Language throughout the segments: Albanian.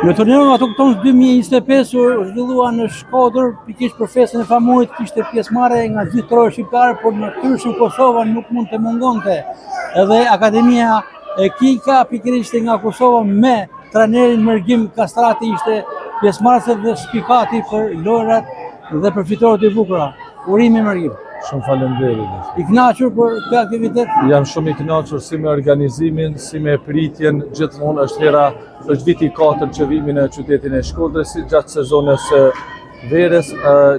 Në turneun autokton 2025 u zhvillua në Shkodër, pikërisht për festën e Famurit, kishte pjesëmarrje nga gjithë trojë shqiptare, por natyrshëm Kosova nuk mund të mungonte. Edhe Akademia e Kika pikërisht nga Kosova me trajnerin Mergim Kastrati ishte pjesëmarrëse dhe spikati për lojrat dhe për fitoret e bukura. Urime Mergim. Shumë faleminderit. I kënaqur për këtë aktivitet? Jam shumë i kënaqur si me organizimin, si me pritjen, gjithmonë është viti 4 që vimi në qytetin e Shkodrës gjatë sezonës verës,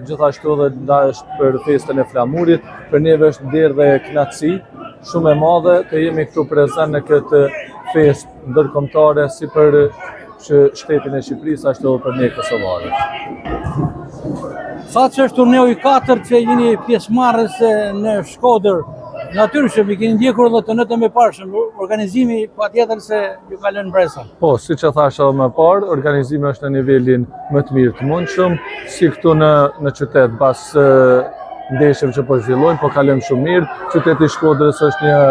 gjithashtu edhe është për festën e Flamurit, për neve është nderë dhe kënaqësi shumë e madhe të jemi këtu prezant në këtë festë ndërkombëtare si për shtetin e Shqipërisë ashtu edhe për ne kosovarët. Thatë që është turneu i 4 që jeni pjesëmarrëse në Shkodër, natyrshëm i keni ndjekur edhe të nëtën e parshëm, organizimi patjetër se ju ka lënë bresa. Po, siç e thash edhe më parë, organizimi është në nivelin më të mirë të mundshëm, si këtu në qytet pas ndeshjeve që po zhvillojnë, po kalojmë shumë mirë. Qyteti i Shkodrës është një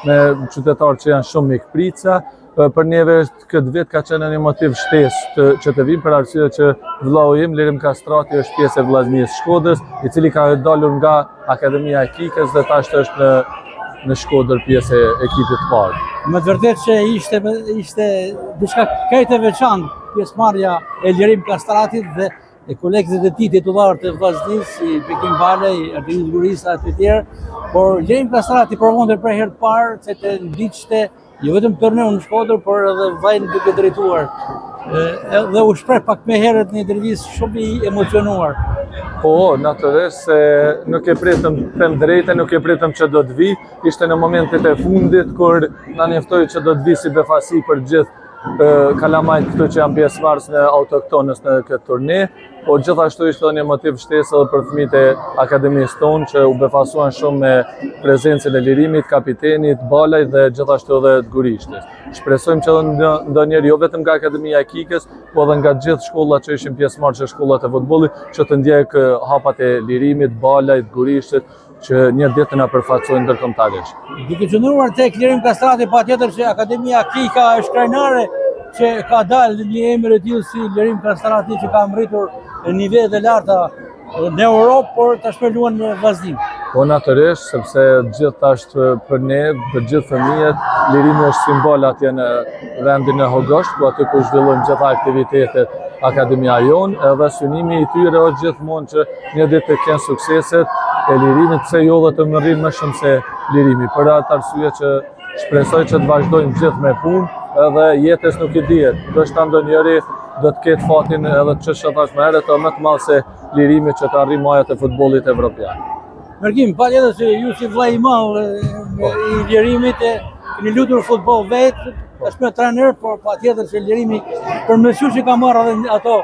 me qytetarë që janë shumë mikprica. Për neve këtë vit ka qenë një motiv shtesë që të vim për arsye që vllau im Lirim Kastrati është pjesë e vllaznisë Shkodrës, i cili ka dalur nga Akademia e Kikës dhe tash është në Shkodër pjesë e ekipit të parë. Me të vërtetë që ishte diçka krejt e veçantë pjesëmarrja e Lirim Kastratit dhe e kolegët e tij titullar të vllaznisë, si Bekim Balej, Erdinis Gurisa e të tjerë, por Lirim Kastrati provonte për herë të parë se të ndiqte jo vetëm turneun në Shkodër, por edhe vajin duke drejtuar. Dhe u shpreh pak më herët në intervistë shumë i emocionuar. Po, natyrisht se nuk e pritëm them drejtë, nuk e pritëm që do të vi. Ishte në momentet e fundit kur na njoftoi që do të vi si befasi për gjithë kalamajt këtu që janë pjesëmarrës në autoktonës në këtë turne, po gjithashtu ishte një motiv shtesë edhe për fëmijët e akademisë tonë që u befasuan shumë me prezencën e Lirimit, kapitenit, Balajt dhe gjithashtu edhe të Gurishtes. Shpresojmë që edhe ndonjëherë jo vetëm nga Akademia e Kikës, po edhe nga gjithë shkollat që ishin pjesëmarrëse në shkollat e futbollit, që të ndjek hapat e Lirimit, Balajt, Gurishtet, që një ditë na përfaqësojnë ndërkombëtarisht. Duke qëndruar tek Lirim Kastrati, patjetër që Akademia Kika është krajnare që ka dalë një emër e tillë si Lirim Kastrati që ka mbritur në nivele të larta në Europë, por tashmë luan në vllaznim. Po natyrisht, sepse gjithashtu për ne, për gjithë fëmijët, Lirimi është simbol atje në vendin e Hogosht, ku aty ku zhvillojnë gjitha aktivitetet Akademia jonë, edhe synimi i tyre është gjithmonë që një ditë të kenë sukseset e Lirimit, pse jo dhe të mërrin më shumë se Lirimi. Për atë arsye që shpresoj që të vazhdojnë gjithë me punë, edhe jetës nuk i dihet. Ndoshta ndonjëri do të ketë fatin edhe që thash më herët, më të madh se Lirimi që të arrijë majat e futbollit evropian. Mergim, patjetër se ju si vllai i madh i Lirimit keni lutur futboll vetë, tashmë trajner, por patjetër se Lirimi përmesur që ka marrë edhe ato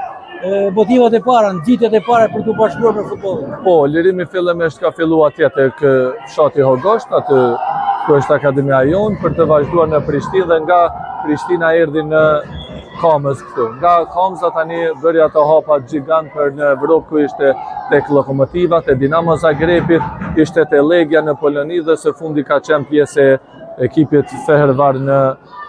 motivat e para, nxitjet e para për të bashkuar me futbollin. Po, Lirimi fillimisht ka filluar atje tek fshati Hogosht, aty ku është Akademia jonë, për të vazhduar në Prishtinë dhe nga Prishtina erdhi në Kamës këtu. Nga Kamza tani bëri ato hapa gjigant për në Evropë, ku ishte tek Lokomotiva, te Dinamo Zagrebit, ishte te Legia në Poloni dhe së fundi ka qenë pjesë e ekipit Fehervar në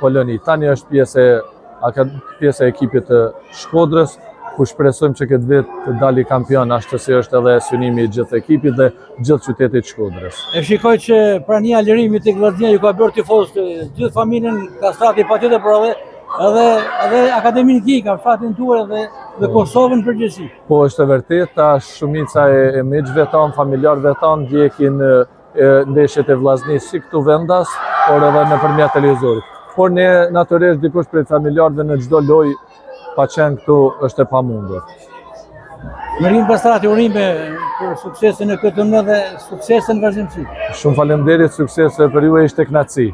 Poloni. Tani është pjesë e ekipit të Shkodrës, ku shpresojmë që këtë vit të dali kampion, ashtu si është edhe synimi i gjithë ekipit dhe gjithë qytetit Shkodrës. E shikoj që prania e Lirimit tek vllaznia ju ka bërë tifoz gjithë familjen Kastrati patjetër, por edhe Akademinë Kika, fshatin tuaj dhe Kosovën përgjithësi. Po, është e vërtetë, tash shumica e miqve tanë, familjarëve tanë ndjekin ndeshjet e vllaznisë si këtu vendas, por edhe nëpërmjet televizorit. Por ne natyrisht dikush prej familjarëve në çdo lojë pa qenë këtu është e pamundur. Mergim Kastrati, urime për suksesin e këtë turne dhe suksesin vazhdimsi. Shumë faleminderit, suksese për ju, ishte kënaqësi.